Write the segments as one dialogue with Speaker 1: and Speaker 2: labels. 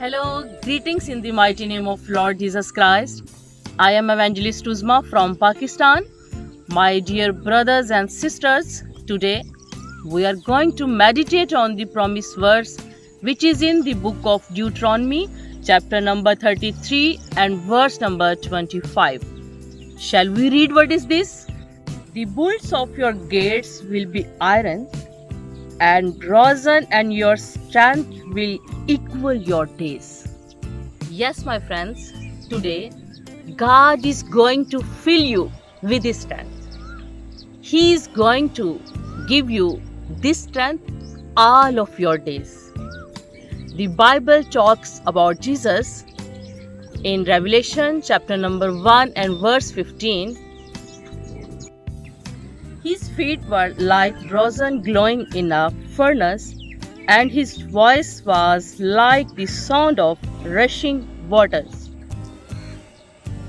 Speaker 1: Hello, greetings in the mighty name of Lord Jesus Christ. I am Evangelist Uzma from Pakistan. My dear brothers and sisters, today we are going to meditate on the promise verse which is in the book of Deuteronomy, chapter number 33 and verse number 25. Shall we read what is this? The bolts of your gates will be iron, and brazen, and your strength will equal your days. Yes, my friends, today God is going to fill you with His strength. He is going to give you this strength all of your days. The Bible talks about Jesus in Revelation chapter number 1 and verse 15. His feet were like brazen glowing in a furnace, and his voice was like the sound of rushing waters.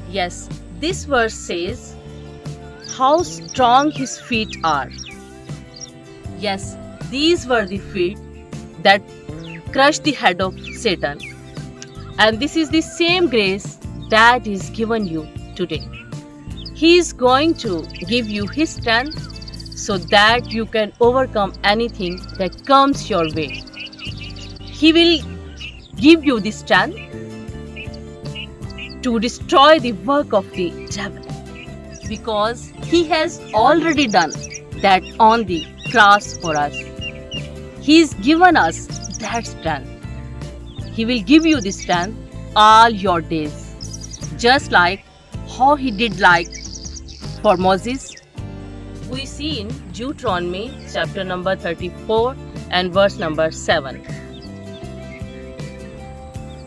Speaker 1: Yes, this verse says how strong his feet are. Yes, these were the feet that crushed the head of Satan. And this is the same grace that is given you today. He is going to give you His strength so that you can overcome anything that comes your way. He will give you the strength to destroy the work of the devil, because He has already done that on the cross for us. He has given us that strength. He will give you the strength all your days, just like how He did for Moses. We see in Deuteronomy chapter number 34 and verse number 7.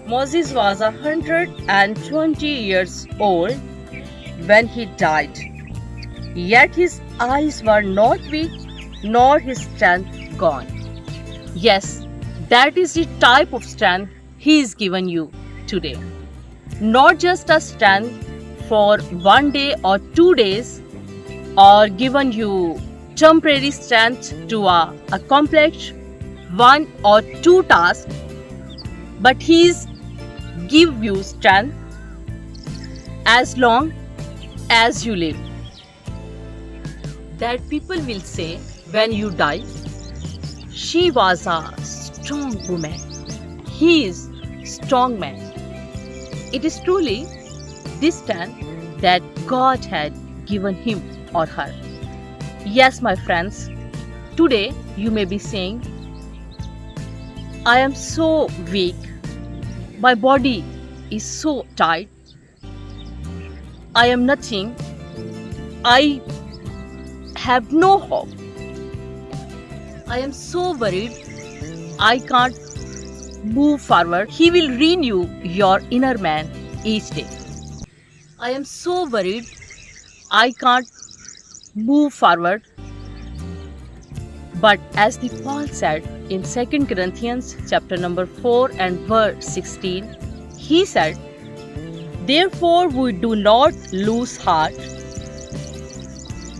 Speaker 1: Moses was 120 years old when he died, yet his eyes were not weak nor his strength gone. Yes, that is the type of strength He is given you today. Not just a strength for 1 day or 2 days, or given you temporary strength to accomplish 1 or 2 tasks, but He is give you strength as long as you live. That people will say when you die, she was a strong woman. He is strong man. It is truly this strength that God had given him or her. Yes, my friends, today you may be saying, I am so weak, my body is so tight, I am nothing, I have no hope, I am so worried, I can't move forward. He will renew your inner man each day. I am so worried, I can't move forward. But as the Paul said in 2 Corinthians chapter number 4 and verse 16, he said, therefore we do not lose heart.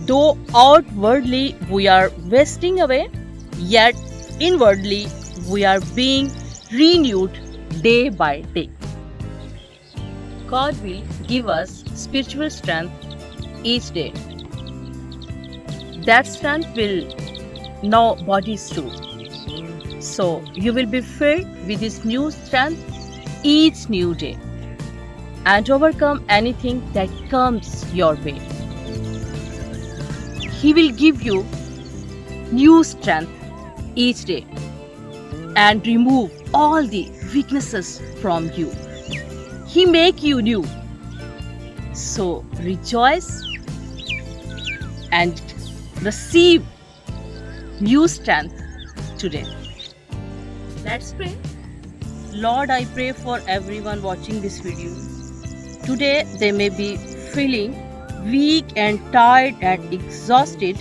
Speaker 1: Though outwardly we are wasting away, yet inwardly we are being renewed day by day. God will give us spiritual strength each day. That strength will know bodies too. So you will be filled with this new strength each new day and overcome anything that comes your way. He will give you new strength each day and remove all the weaknesses from you. He make you new. So rejoice and receive new strength today. Let's pray. Lord, I pray for everyone watching this video. Today they may be feeling weak and tired and exhausted,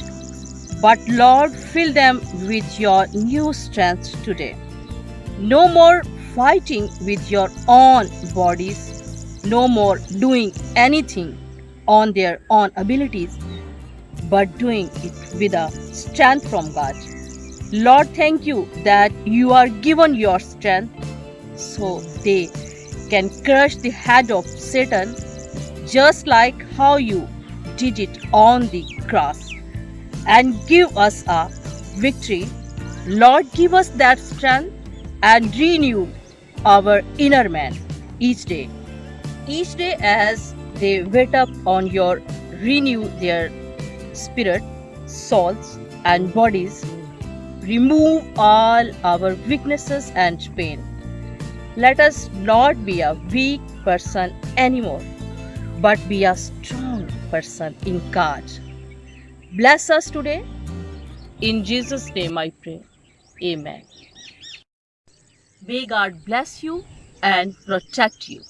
Speaker 1: but Lord, fill them with your new strength today. No more fighting with your own bodies, no more doing anything on their own abilities, but doing it with a strength from God. Lord, thank you that you are given your strength so they can crush the head of Satan just like how you did it on the cross, and give us a victory. Lord, give us that strength and renew our inner man each day. Each day, as they wait up on your renew their spirit, souls, and bodies. Remove all our weaknesses and pain. Let us not be a weak person anymore, but be a strong person in God. Bless us today. In Jesus' name I pray. Amen. May God bless you and protect you.